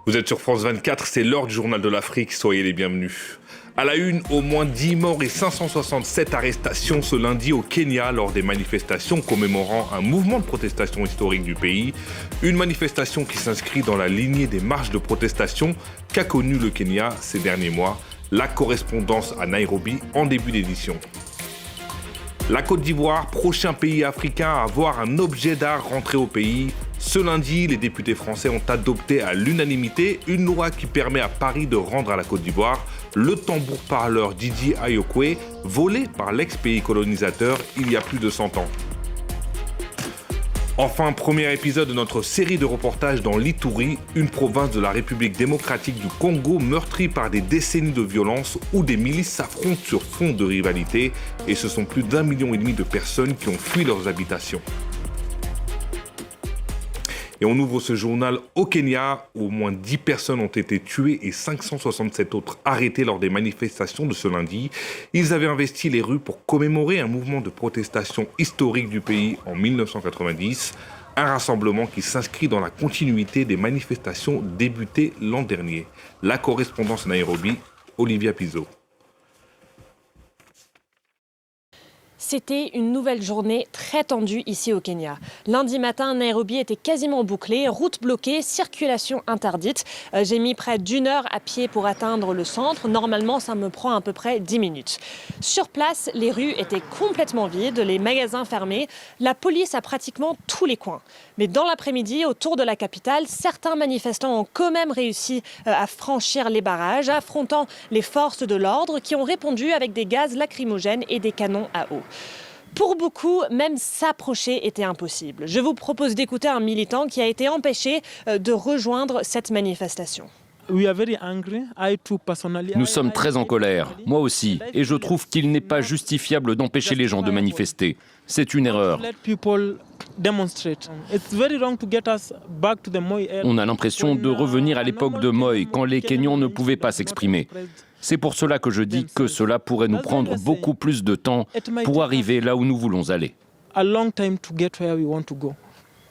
Vous êtes sur France 24, c'est l'heure du journal de l'Afrique, soyez les bienvenus. À la une, au moins 10 morts et 567 arrestations ce lundi au Kenya lors des manifestations commémorant un mouvement de protestation historique du pays. Une manifestation qui s'inscrit dans la lignée des marches de protestation qu'a connu le Kenya ces derniers mois. La correspondance à Nairobi en début d'édition. La Côte d'Ivoire, prochain pays africain à voir un objet d'art rentrer au pays. Ce lundi, les députés français ont adopté à l'unanimité une loi qui permet à Paris de rendre à la Côte d'Ivoire le tambour-parleur Didi Ayokwe, volé par l'ex-pays colonisateur il y a plus de 100 ans. Enfin, premier épisode de notre série de reportages dans l'Ituri, une province de la République démocratique du Congo meurtrie par des décennies de violence où des milices s'affrontent sur fond de rivalité et ce sont plus d'1,5 million de personnes qui ont fui leurs habitations. Et on ouvre ce journal au Kenya, où au moins 10 personnes ont été tuées et 567 autres arrêtées lors des manifestations de ce lundi. Ils avaient investi les rues pour commémorer un mouvement de protestation historique du pays en 1990, un rassemblement qui s'inscrit dans la continuité des manifestations débutées l'an dernier. La correspondance à Nairobi, Olivia Pizzo. C'était une nouvelle journée très tendue ici au Kenya. Lundi matin, Nairobi était quasiment bouclée, route bloquée, circulation interdite. J'ai mis près d'1 heure à pied pour atteindre le centre. Normalement, ça me prend à peu près 10 minutes. Sur place, les rues étaient complètement vides, les magasins fermés. La police a pratiquement tous les coins. Mais dans l'après-midi, autour de la capitale, certains manifestants ont quand même réussi à franchir les barrages, affrontant les forces de l'ordre qui ont répondu avec des gaz lacrymogènes et des canons à eau. Pour beaucoup, même s'approcher était impossible. Je vous propose d'écouter un militant qui a été empêché de rejoindre cette manifestation. Nous sommes très en colère, moi aussi, et je trouve qu'il n'est pas justifiable d'empêcher les gens de manifester. C'est une erreur. On a l'impression de revenir à l'époque de Moi, quand les Kenyans ne pouvaient pas s'exprimer. C'est pour cela que je dis que cela pourrait nous prendre beaucoup plus de temps pour arriver là où nous voulons aller.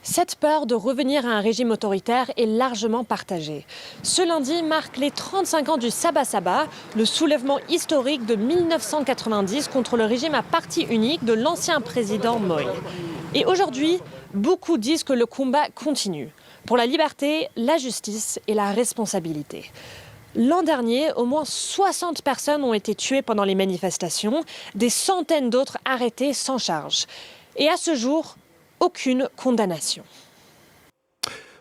Cette peur de revenir à un régime autoritaire est largement partagée. Ce lundi marque les 35 ans du Saba Saba, le soulèvement historique de 1990 contre le régime à parti unique de l'ancien président Moi. Et aujourd'hui, beaucoup disent que le combat continue pour la liberté, la justice et la responsabilité. L'an dernier, au moins 60 personnes ont été tuées pendant les manifestations, des centaines d'autres arrêtées sans charge. Et à ce jour, aucune condamnation.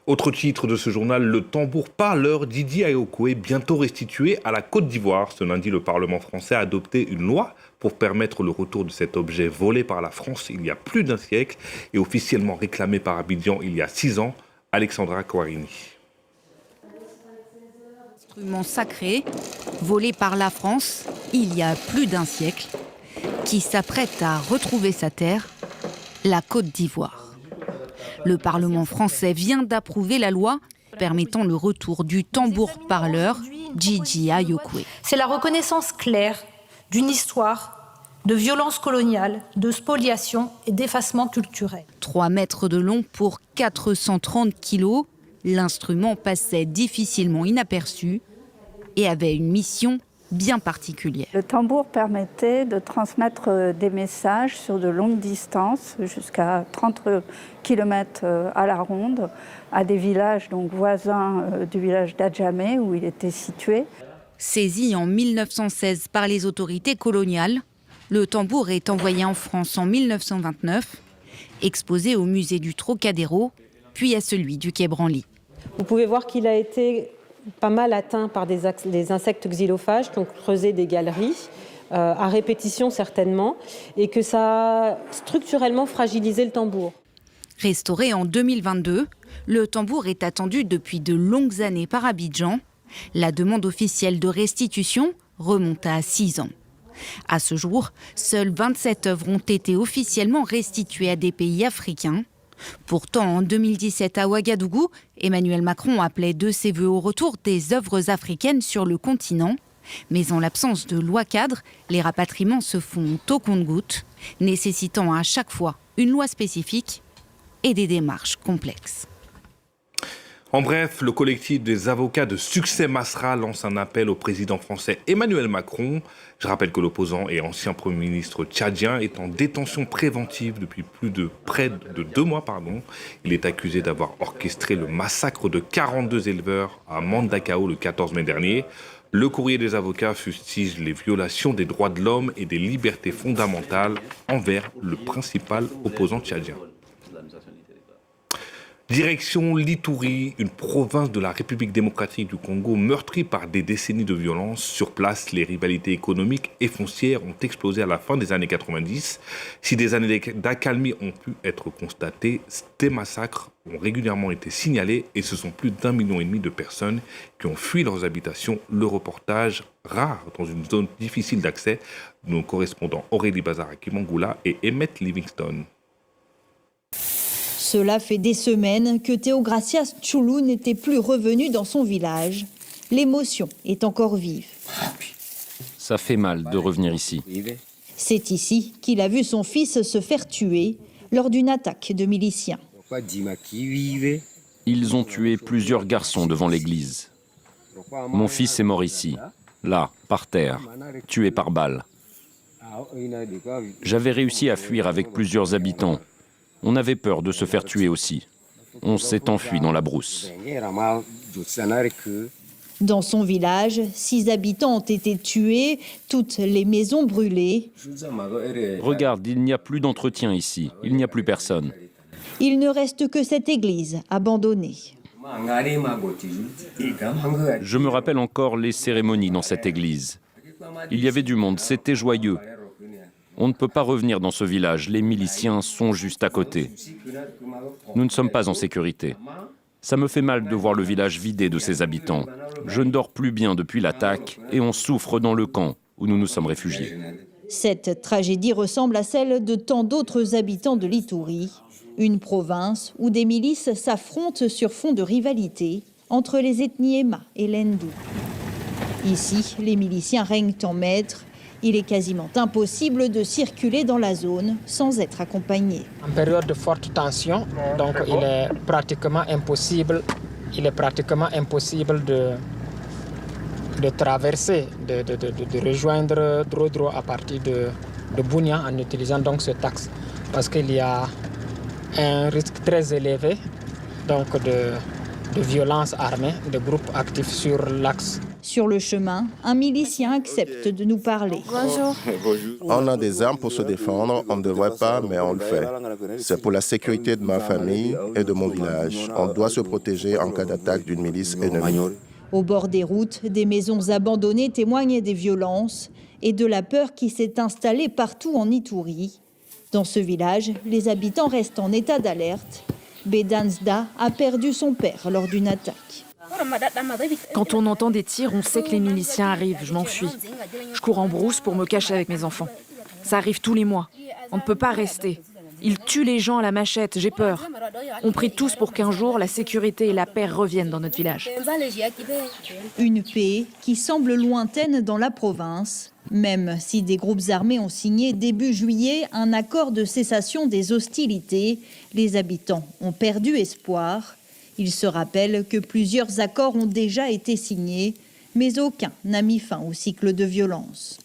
Autre titre de ce journal, le tambour-parleur Didi Ayokwe, bientôt restitué à la Côte d'Ivoire. Ce lundi, le Parlement français a adopté une loi pour permettre le retour de cet objet volé par la France il y a plus d'un siècle et officiellement réclamé par Abidjan il y a 6 ans. Alexandra Kouarini. Instrument sacré, volé par la France il y a plus d'un siècle, qui s'apprête à retrouver sa terre, la Côte d'Ivoire. Le Parlement français vient d'approuver la loi permettant le retour du tambour-parleur Didi Ayokwe. C'est la reconnaissance claire d'une histoire de violence coloniale, de spoliation et d'effacement culturel. 3 mètres de long pour 430 kilos, l'instrument passait difficilement inaperçu et avait une mission bien particulière. Le tambour permettait de transmettre des messages sur de longues distances, jusqu'à 30 km à la ronde, à des villages donc voisins du village d'Adjamé où il était situé. Saisi en 1916 par les autorités coloniales, le tambour est envoyé en France en 1929, exposé au musée du Trocadéro, puis à celui du Quai Branly. Vous pouvez voir qu'il a été pas mal atteint par des insectes xylophages qui ont creusé des galeries, à répétition certainement, et que ça a structurellement fragilisé le tambour. Restauré en 2022, le tambour est attendu depuis de longues années par Abidjan. La demande officielle de restitution remonte à 6 ans. À ce jour, seules 27 œuvres ont été officiellement restituées à des pays africains. Pourtant, en 2017 à Ouagadougou, Emmanuel Macron appelait de ses vœux au retour des œuvres africaines sur le continent. Mais en l'absence de loi cadre, les rapatriements se font au compte-gouttes, nécessitant à chaque fois une loi spécifique et des démarches complexes. En bref, le collectif des avocats de Succès Masra lance un appel au président français Emmanuel Macron. Je rappelle que l'opposant et ancien Premier ministre tchadien est en détention préventive depuis près de 2 mois. Il est accusé d'avoir orchestré le massacre de 42 éleveurs à Mandakao le 14 mai dernier. Le courrier des avocats fustige les violations des droits de l'homme et des libertés fondamentales envers le principal opposant tchadien. Direction l'Ituri, une province de la République démocratique du Congo meurtrie par des décennies de violence. Sur place, les rivalités économiques et foncières ont explosé à la fin des années 90. Si des années d'accalmie ont pu être constatées, des massacres ont régulièrement été signalés et ce sont plus d'1,5 million de personnes qui ont fui leurs habitations. Le reportage rare dans une zone difficile d'accès de nos correspondants Aurélie Bazaraki-Mangoula et Emmett Livingston. Cela fait des semaines que Théogracias Tchoulou n'était plus revenu dans son village. L'émotion est encore vive. Ça fait mal de revenir ici. C'est ici qu'il a vu son fils se faire tuer lors d'une attaque de miliciens. Ils ont tué plusieurs garçons devant l'église. Mon fils est mort ici, là, par terre, tué par balle. J'avais réussi à fuir avec plusieurs habitants. On avait peur de se faire tuer aussi. On s'est enfui dans la brousse. Dans son village, 6 habitants ont été tués, toutes les maisons brûlées. Regarde, il n'y a plus d'entretien ici. Il n'y a plus personne. Il ne reste que cette église abandonnée. Je me rappelle encore les cérémonies dans cette église. Il y avait du monde, c'était joyeux. On ne peut pas revenir dans ce village, les miliciens sont juste à côté. Nous ne sommes pas en sécurité. Ça me fait mal de voir le village vidé de ses habitants. Je ne dors plus bien depuis l'attaque et on souffre dans le camp où nous nous sommes réfugiés. Cette tragédie ressemble à celle de tant d'autres habitants de l'Ituri, une province où des milices s'affrontent sur fond de rivalité entre les ethnies Ema et Lendu. Ici, les miliciens règnent en maître. Il est quasiment impossible de circuler dans la zone sans être accompagné. En période de forte tension, donc il est pratiquement impossible de traverser, de rejoindre Drodro à partir de Bunia en utilisant donc ce axe, parce qu'il y a un risque très élevé donc de violence armée, de groupes actifs sur l'axe. Sur le chemin, un milicien accepte de nous parler. Bonjour. On a des armes pour se défendre, on ne devrait pas, mais on le fait. C'est pour la sécurité de ma famille et de mon village. On doit se protéger en cas d'attaque d'une milice ennemie. Au bord des routes, des maisons abandonnées témoignent des violences et de la peur qui s'est installée partout en Ituri. Dans ce village, les habitants restent en état d'alerte. Bedansda a perdu son père lors d'une attaque. Quand on entend des tirs, on sait que les miliciens arrivent. Je m'enfuis. Je cours en brousse pour me cacher avec mes enfants. Ça arrive tous les mois. On ne peut pas rester. Ils tuent les gens à la machette, j'ai peur. On prie tous pour qu'un jour, la sécurité et la paix reviennent dans notre village. Une paix qui semble lointaine dans la province, même si des groupes armés ont signé début juillet un accord de cessation des hostilités. Les habitants ont perdu espoir. Il se rappelle que plusieurs accords ont déjà été signés, mais aucun n'a mis fin au cycle de violence.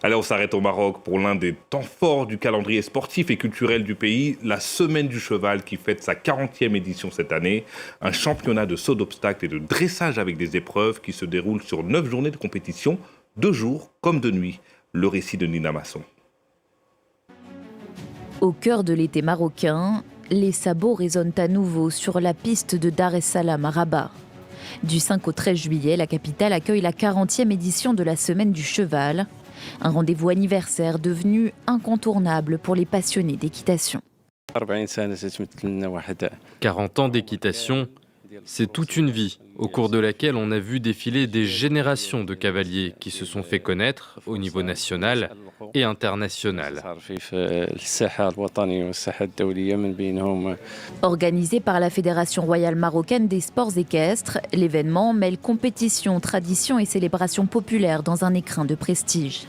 Allez, on s'arrête au Maroc pour l'un des temps forts du calendrier sportif et culturel du pays, la Semaine du Cheval qui fête sa 40e édition cette année. Un championnat de saut d'obstacles et de dressage avec des épreuves qui se déroulent sur 9 journées de compétition, de jour comme de nuit. Le récit de Nina Masson. Au cœur de l'été marocain, les sabots résonnent à nouveau sur la piste de Dar es Salaam à Rabat. Du 5 au 13 juillet, la capitale accueille la 40e édition de la Semaine du Cheval, un rendez-vous anniversaire devenu incontournable pour les passionnés d'équitation. 40 ans d'équitation, c'est toute une vie au cours de laquelle on a vu défiler des générations de cavaliers qui se sont fait connaître au niveau national et international. Organisé par la Fédération royale marocaine des sports équestres, l'événement mêle compétition, tradition et célébration populaire dans un écrin de prestige.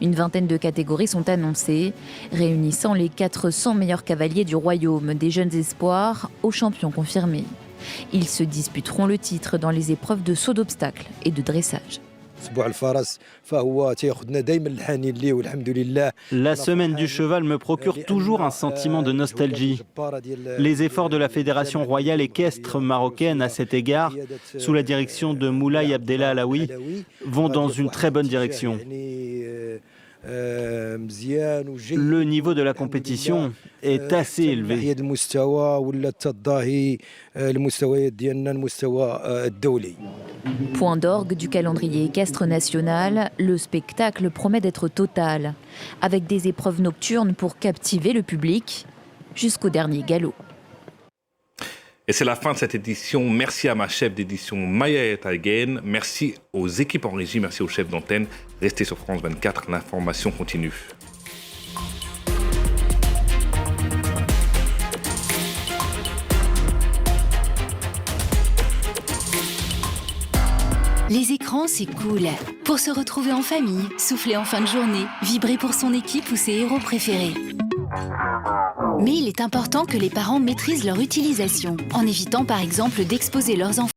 Une vingtaine de catégories sont annoncées, réunissant les 400 meilleurs cavaliers du royaume, des jeunes espoirs aux champions confirmés. Ils se disputeront le titre dans les épreuves de saut d'obstacles et de dressage. La semaine du cheval me procure toujours un sentiment de nostalgie. Les efforts de la Fédération royale équestre marocaine à cet égard, sous la direction de Moulay Abdellah Alaoui, vont dans une très bonne direction. Le niveau de la compétition est assez élevé. Point d'orgue du calendrier équestre national, le spectacle promet d'être total, avec des épreuves nocturnes pour captiver le public jusqu'au dernier galop. Et c'est la fin de cette édition. Merci à ma chef d'édition Maya Ethagen. Merci aux équipes en régie. Merci aux chefs d'antenne. Restez sur France 24. L'information continue. Les écrans, c'est cool. Pour se retrouver en famille, souffler en fin de journée, vibrer pour son équipe ou ses héros préférés. Mais il est important que les parents maîtrisent leur utilisation, en évitant par exemple d'exposer leurs enfants